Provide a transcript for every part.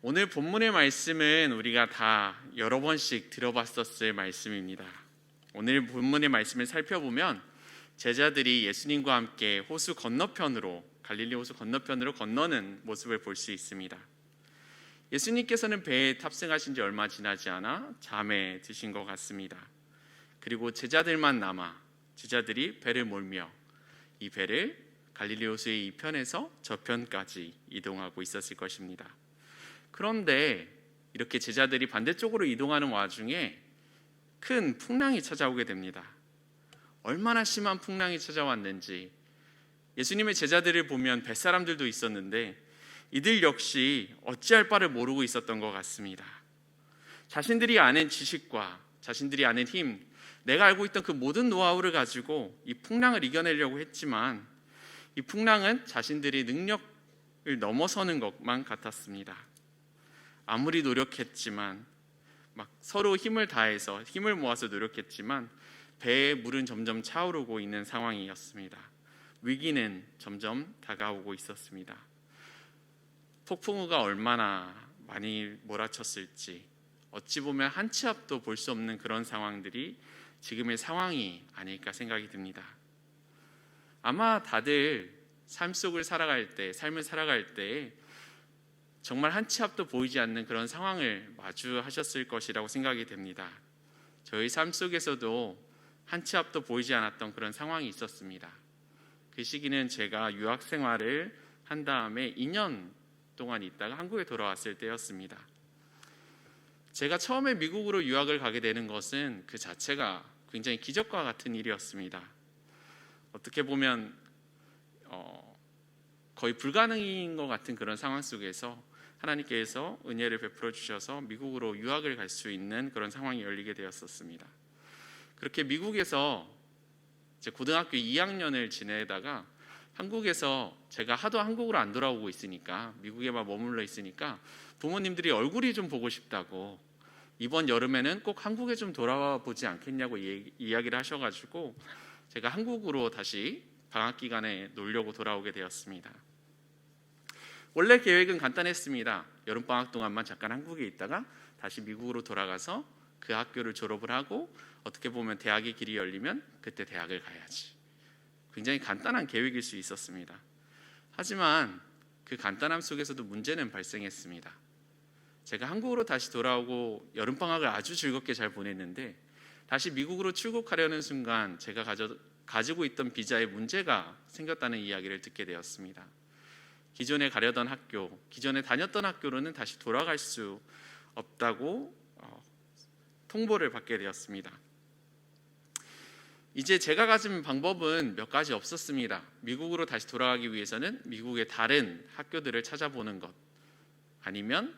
오늘 본문의 말씀은 우리가 다 여러 번씩 들어봤었을 말씀입니다. 오늘 본문의 말씀을 살펴보면 제자들이 예수님과 함께 호수 건너편으로, 갈릴리 호수 건너편으로 건너는 모습을 볼 수 있습니다. 예수님께서는 배에 탑승하신 지 얼마 지나지 않아 잠에 드신 것 같습니다. 그리고 제자들만 남아 제자들이 배를 몰며 이 배를 갈릴리 호수의 이 편에서 저 편까지 이동하고 있었을 것입니다. 그런데 이렇게 제자들이 반대쪽으로 이동하는 와중에 큰 풍랑이 찾아오게 됩니다. 얼마나 심한 풍랑이 찾아왔는지 예수님의 제자들을 보면 뱃사람들도 있었는데 이들 역시 어찌할 바를 모르고 있었던 것 같습니다. 자신들이 아는 지식과 자신들이 아는 힘, 내가 알고 있던 그 모든 노하우를 가지고 이 풍랑을 이겨내려고 했지만 이 풍랑은 자신들의 능력을 넘어서는 것만 같았습니다. 아무리 노력했지만 서로 힘을 다해서 힘을 모아서 노력했지만 배에 물은 점점 차오르고 있는 상황이었습니다. 위기는 점점 다가오고 있었습니다. 폭풍우가 얼마나 많이 몰아쳤을지 어찌 보면 한 치 앞도 볼 수 없는 그런 상황들이 지금의 상황이 아닐까 생각이 듭니다. 아마 다들 삶을 살아갈 때 정말 한 치 앞도 보이지 않는 그런 상황을 마주하셨을 것이라고 생각이 됩니다. 저희 삶 속에서도 한 치 앞도 보이지 않았던 그런 상황이 있었습니다. 그 시기는 제가 유학 생활을 한 다음에 2년 동안 있다가 한국에 돌아왔을 때였습니다. 제가 처음에 미국으로 유학을 가게 되는 것은 그 자체가 굉장히 기적과 같은 일이었습니다. 어떻게 보면 거의 불가능인 것 같은 그런 상황 속에서 하나님께서 은혜를 베풀어 주셔서 미국으로 유학을 갈 수 있는 그런 상황이 열리게 되었었습니다. 그렇게 미국에서 제 고등학교 2학년을 지내다가 한국에서 제가 하도 한국으로 안 돌아오고 있으니까 미국에만 머물러 있으니까 부모님들이 얼굴이 좀 보고 싶다고 이번 여름에는 꼭 한국에 좀 돌아와 보지 않겠냐고 이야기를 하셔가지고 제가 한국으로 다시 방학 기간에 놀려고 돌아오게 되었습니다. 원래 계획은 간단했습니다. 여름방학 동안만 잠깐 한국에 있다가 다시 미국으로 돌아가서 그 학교를 졸업을 하고 어떻게 보면 대학의 길이 열리면 그때 대학을 가야지. 굉장히 간단한 계획일 수 있었습니다. 하지만 그 간단함 속에서도 문제는 발생했습니다. 제가 한국으로 다시 돌아오고 여름방학을 아주 즐겁게 잘 보냈는데 다시 미국으로 출국하려는 순간 제가 가지고 있던 비자에 문제가 생겼다는 이야기를 듣게 되었습니다. 기존에 가려던 학교, 기존에 다녔던 학교로는 다시 돌아갈 수 없다고 통보를 받게 되었습니다. 이제 제가 가진 방법은 몇 가지 없었습니다. 미국으로 다시 돌아가기 위해서는 미국의 다른 학교들을 찾아보는 것, 아니면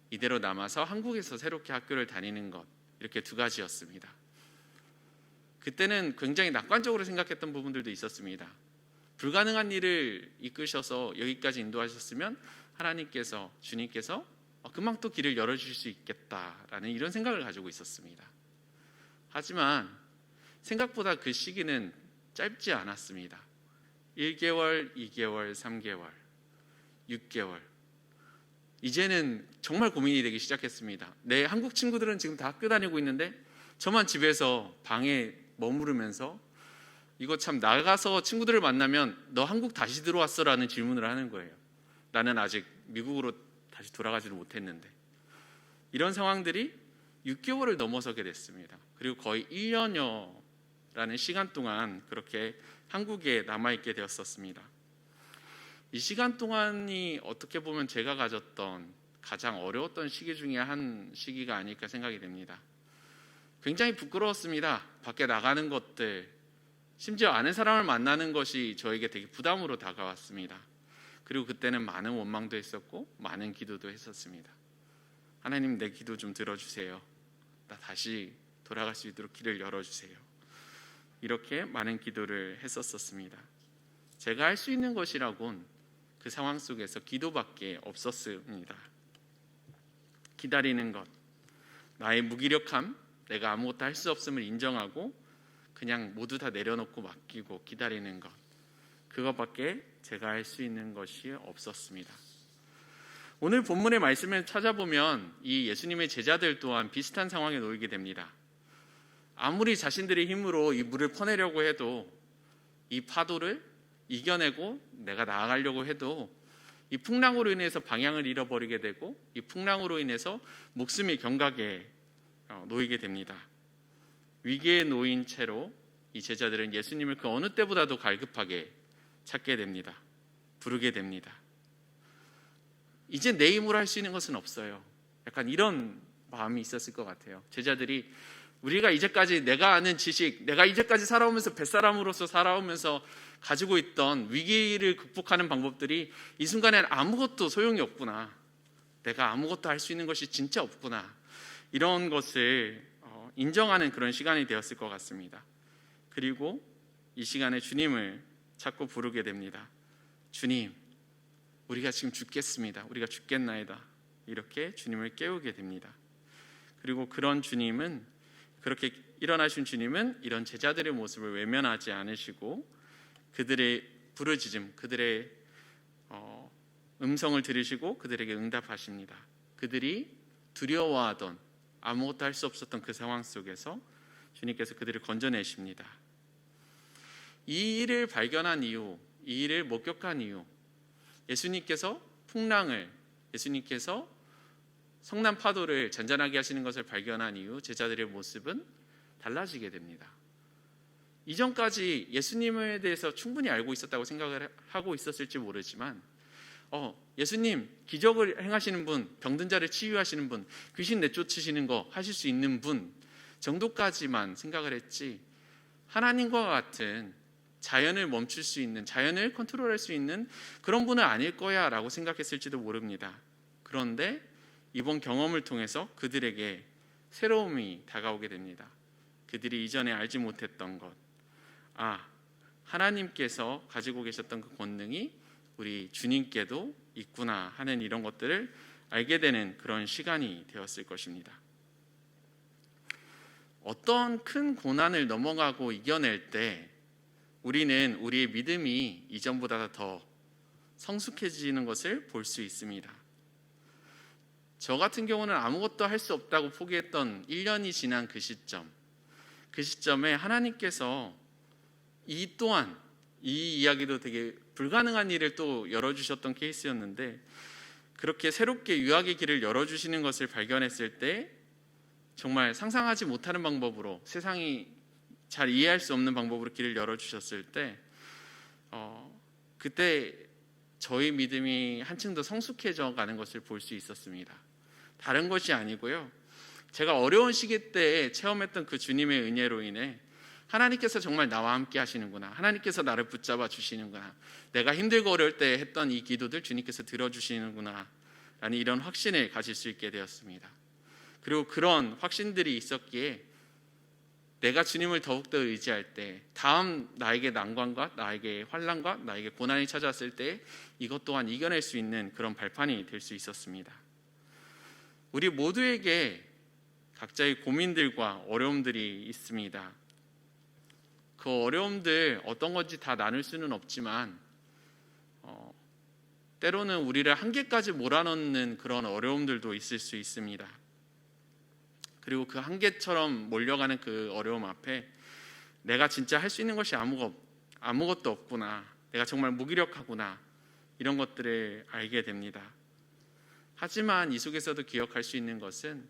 이대로 남아서 한국에서 새롭게 학교를 다니는 것, 이렇게 두 가지였습니다. 그때는 굉장히 낙관적으로 생각했던 부분들도 있었습니다. 불가능한 일을 이끄셔서 여기까지 인도하셨으면 하나님께서, 주님께서 금방 또 길을 열어주실 수 있겠다라는 이런 생각을 가지고 있었습니다. 하지만 생각보다 그 시기는 짧지 않았습니다. 1개월, 2개월, 3개월, 6개월. 이제는 정말 고민이 되기 시작했습니다. 내 한국 친구들은 지금 다 학교 다니고 있는데 저만 집에서 방에 머무르면서 이거 참 나가서 친구들을 만나면 너 한국 다시 들어왔어? 라는 질문을 하는 거예요. 나는 아직 미국으로 다시 돌아가지를 못했는데. 이런 상황들이 6개월을 넘어서게 됐습니다. 그리고 거의 1년여라는 시간 동안 그렇게 한국에 남아있게 되었었습니다. 이 시간 동안이 어떻게 보면 제가 가졌던 가장 어려웠던 시기 중에 한 시기가 아닐까 생각이 됩니다. 굉장히 부끄러웠습니다. 밖에 나가는 것들, 심지어 아는 사람을 만나는 것이 저에게 되게 부담으로 다가왔습니다. 그리고 그때는 많은 원망도 했었고 많은 기도도 했었습니다. 하나님, 내 기도 좀 들어주세요. 나 다시 돌아갈 수 있도록 길을 열어주세요. 이렇게 많은 기도를 했었습니다. 제가 할 수 있는 것이라곤 그 상황 속에서 기도밖에 없었습니다. 기다리는 것, 나의 무기력함, 내가 아무것도 할 수 없음을 인정하고 그냥 모두 다 내려놓고 맡기고 기다리는 것, 그것밖에 제가 할 수 있는 것이 없었습니다. 오늘 본문의 말씀을 찾아보면 이 예수님의 제자들 또한 비슷한 상황에 놓이게 됩니다. 아무리 자신들의 힘으로 이 물을 퍼내려고 해도, 이 파도를 이겨내고 내가 나아가려고 해도 이 풍랑으로 인해서 방향을 잃어버리게 되고, 이 풍랑으로 인해서 목숨이 경각에 놓이게 됩니다. 위기에 놓인 채로 이 제자들은 예수님을 그 어느 때보다도 갈급하게 찾게 됩니다. 부르게 됩니다. 이제 내 힘으로 할 수 있는 것은 없어요. 약간 이런 마음이 있었을 것 같아요. 제자들이 우리가 이제까지 내가 아는 지식, 내가 이제까지 살아오면서 뱃사람으로서 살아오면서 가지고 있던 위기를 극복하는 방법들이 이 순간엔 아무것도 소용이 없구나. 내가 아무것도 할 수 있는 것이 진짜 없구나. 이런 것을 인정하는 그런 시간이 되었을 것 같습니다. 그리고 이 시간에 주님을 찾고 부르게 됩니다. 주님, 우리가 지금 죽겠습니다. 우리가 죽겠나이다. 이렇게 주님을 깨우게 됩니다. 그리고 그렇게 일어나신 주님은 이런 제자들의 모습을 외면하지 않으시고 그들의 부르짖음, 그들의 음성을 들으시고 그들에게 응답하십니다. 그들이 두려워하던, 아무것도 할 수 없었던 그 상황 속에서 주님께서 그들을 건져내십니다. 이 일을 발견한 이유, 이 일을 목격한 이유, 예수님께서 예수님께서 성난 파도를 잔잔하게 하시는 것을 발견한 이후 제자들의 모습은 달라지게 됩니다. 이전까지 예수님에 대해서 충분히 알고 있었다고 생각을 하고 있었을지 모르지만 예수님 기적을 행하시는 분, 병든 자를 치유하시는 분, 귀신 내쫓으시는 거 하실 수 있는 분 정도까지만 생각을 했지, 하나님과 같은 자연을 멈출 수 있는, 자연을 컨트롤할 수 있는 그런 분은 아닐 거야 라고 생각했을지도 모릅니다. 그런데 이번 경험을 통해서 그들에게 새로움이 다가오게 됩니다. 그들이 이전에 알지 못했던 것, 하나님께서 가지고 계셨던 그 권능이 우리 주님께도 있구나 하는 이런 것들을 알게 되는 그런 시간이 되었을 것입니다. 어떤 큰 고난을 넘어가고 이겨낼 때 우리는 우리의 믿음이 이전보다 더 성숙해지는 것을 볼 수 있습니다. 저 같은 경우는 아무것도 할 수 없다고 포기했던 1년이 지난 그 시점에 하나님께서 이 이야기도 되게 불가능한 일을 또 열어주셨던 케이스였는데, 그렇게 새롭게 유학의 길을 열어주시는 것을 발견했을 때 정말 상상하지 못하는 방법으로, 세상이 잘 이해할 수 없는 방법으로 길을 열어주셨을 때 그때 저희 믿음이 한층 더 성숙해져 가는 것을 볼 수 있었습니다. 다른 것이 아니고요, 제가 어려운 시기 때 체험했던 그 주님의 은혜로 인해 하나님께서 정말 나와 함께 하시는구나, 하나님께서 나를 붙잡아 주시는구나, 내가 힘들고 어려울 때 했던 이 기도들 주님께서 들어주시는구나 라는 이런 확신을 가질 수 있게 되었습니다. 그리고 그런 확신들이 있었기에 내가 주님을 더욱더 의지할 때, 다음 나에게 난관과 나에게 환난과 나에게 고난이 찾아왔을 때 이것 또한 이겨낼 수 있는 그런 발판이 될 수 있었습니다. 우리 모두에게 각자의 고민들과 어려움들이 있습니다. 그 어려움들 어떤 건지 다 나눌 수는 없지만 때로는 우리를 한계까지 몰아넣는 그런 어려움들도 있을 수 있습니다. 그리고 그 한계처럼 몰려가는 그 어려움 앞에 내가 진짜 할 수 있는 것이 아무것도 없구나, 내가 정말 무기력하구나, 이런 것들을 알게 됩니다. 하지만 이 속에서도 기억할 수 있는 것은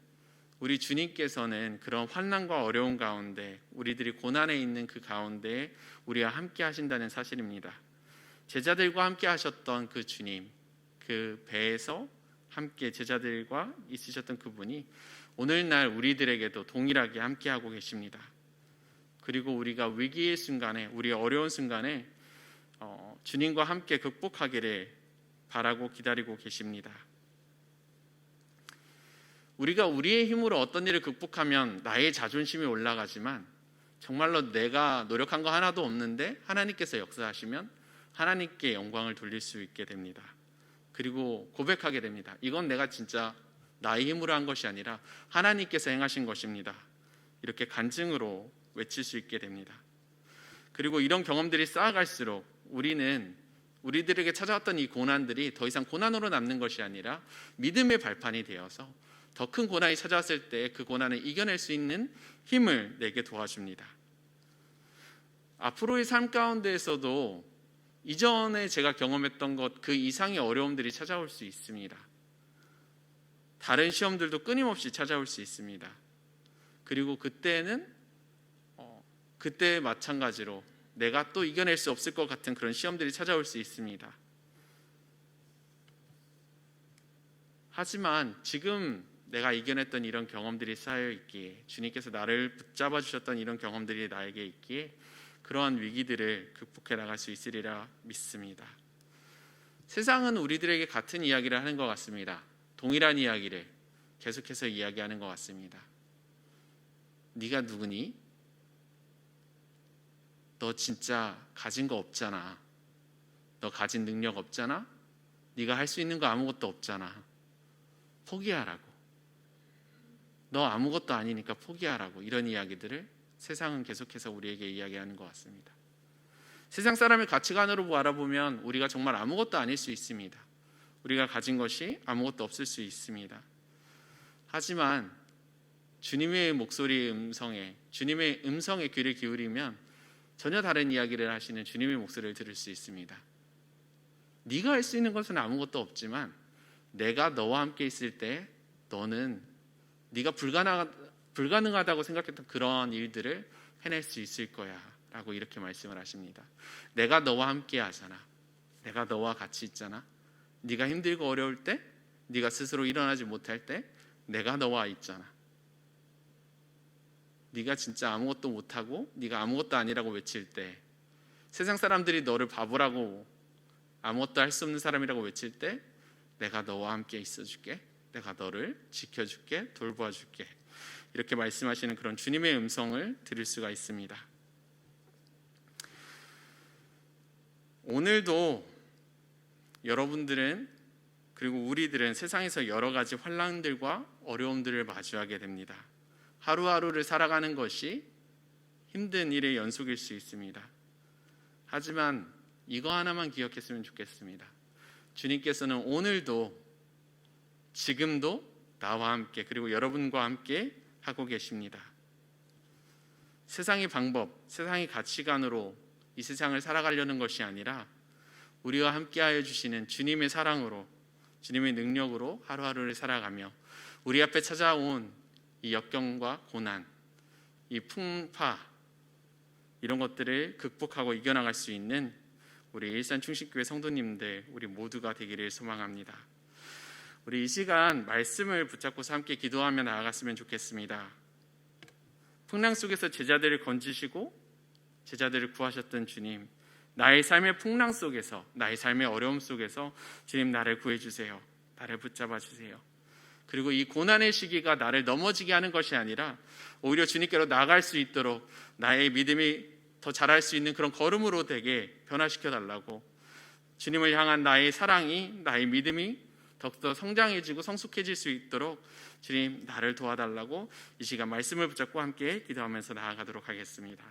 우리 주님께서는 그런 환난과 어려움 가운데, 우리들이 고난에 있는 그 가운데 우리와 함께 하신다는 사실입니다. 제자들과 함께 하셨던 그 주님, 그 배에서 함께 제자들과 있으셨던 그분이 오늘날 우리들에게도 동일하게 함께하고 계십니다. 그리고 우리가 위기의 순간에, 우리의 어려운 순간에 주님과 함께 극복하기를 바라고 기다리고 계십니다. 우리가 우리의 힘으로 어떤 일을 극복하면 나의 자존심이 올라가지만 정말로 내가 노력한 거 하나도 없는데 하나님께서 역사하시면 하나님께 영광을 돌릴 수 있게 됩니다. 그리고 고백하게 됩니다. 이건 내가 진짜 나의 힘으로 한 것이 아니라 하나님께서 행하신 것입니다. 이렇게 간증으로 외칠 수 있게 됩니다. 그리고 이런 경험들이 쌓아갈수록 우리는 우리들에게 찾아왔던 이 고난들이 더 이상 고난으로 남는 것이 아니라 믿음의 발판이 되어서 더 큰 고난이 찾아왔을 때 그 고난을 이겨낼 수 있는 힘을 내게 도와줍니다. 앞으로의 삶 가운데에서도 이전에 제가 경험했던 것 그 이상의 어려움들이 찾아올 수 있습니다. 다른 시험들도 끊임없이 찾아올 수 있습니다. 그리고 그때는 그때 마찬가지로 내가 또 이겨낼 수 없을 것 같은 그런 시험들이 찾아올 수 있습니다. 하지만 지금 내가 이겨냈던 이런 경험들이 쌓여 있기에, 주님께서 나를 붙잡아 주셨던 이런 경험들이 나에게 있기에 그러한 위기들을 극복해 나갈 수 있으리라 믿습니다. 세상은 우리들에게 같은 이야기를 하는 것 같습니다. 동일한 이야기를 계속해서 이야기하는 것 같습니다. 네가 누구니? 너 진짜 가진 거 없잖아. 너 가진 능력 없잖아. 네가 할 수 있는 거 아무것도 없잖아. 포기하라고. 너 아무것도 아니니까 포기하라고. 이런 이야기들을 세상은 계속해서 우리에게 이야기하는 것 같습니다. 세상 사람의 가치관으로 바라보면 우리가 정말 아무것도 아닐 수 있습니다. 우리가 가진 것이 아무것도 없을 수 있습니다. 하지만 주님의 목소리의 음성에, 주님의 음성에 귀를 기울이면 전혀 다른 이야기를 하시는 주님의 목소리를 들을 수 있습니다. 네가 할 수 있는 것은 아무것도 없지만 내가 너와 함께 있을 때 너는 네가 불가능하다고 생각했던 그런 일들을 해낼 수 있을 거야 라고 이렇게 말씀을 하십니다. 내가 너와 함께 하잖아. 내가 너와 같이 있잖아. 네가 힘들고 어려울 때, 네가 스스로 일어나지 못할 때 내가 너와 있잖아. 네가 진짜 아무것도 못하고 네가 아무것도 아니라고 외칠 때, 세상 사람들이 너를 바보라고 아무것도 할 수 없는 사람이라고 외칠 때 내가 너와 함께 있어줄게. 내가 너를 지켜줄게. 돌봐줄게. 이렇게 말씀하시는 그런 주님의 음성을 들을 수가 있습니다. 오늘도 여러분들은, 그리고 우리들은 세상에서 여러 가지 환난들과 어려움들을 마주하게 됩니다. 하루하루를 살아가는 것이 힘든 일의 연속일 수 있습니다. 하지만 이거 하나만 기억했으면 좋겠습니다. 주님께서는 오늘도, 지금도 나와 함께, 그리고 여러분과 함께 하고 계십니다. 세상의 방법, 세상의 가치관으로 이 세상을 살아가려는 것이 아니라 우리와 함께하여 주시는 주님의 사랑으로, 주님의 능력으로 하루하루를 살아가며 우리 앞에 찾아온 이 역경과 고난, 이 풍파, 이런 것들을 극복하고 이겨나갈 수 있는 우리 일산충식교회 성도님들, 우리 모두가 되기를 소망합니다. 우리 이 시간 말씀을 붙잡고서 함께 기도하며 나아갔으면 좋겠습니다. 풍랑 속에서 제자들을 건지시고 제자들을 구하셨던 주님, 나의 삶의 풍랑 속에서, 나의 삶의 어려움 속에서 주님 나를 구해주세요. 나를 붙잡아 주세요. 그리고 이 고난의 시기가 나를 넘어지게 하는 것이 아니라 오히려 주님께로 나아갈 수 있도록 나의 믿음이 더 자랄 수 있는 그런 걸음으로 되게 변화시켜 달라고, 주님을 향한 나의 사랑이, 나의 믿음이 더욱더 성장해지고 성숙해질 수 있도록 주님 나를 도와달라고 이 시간 말씀을 붙잡고 함께 기도하면서 나아가도록 하겠습니다.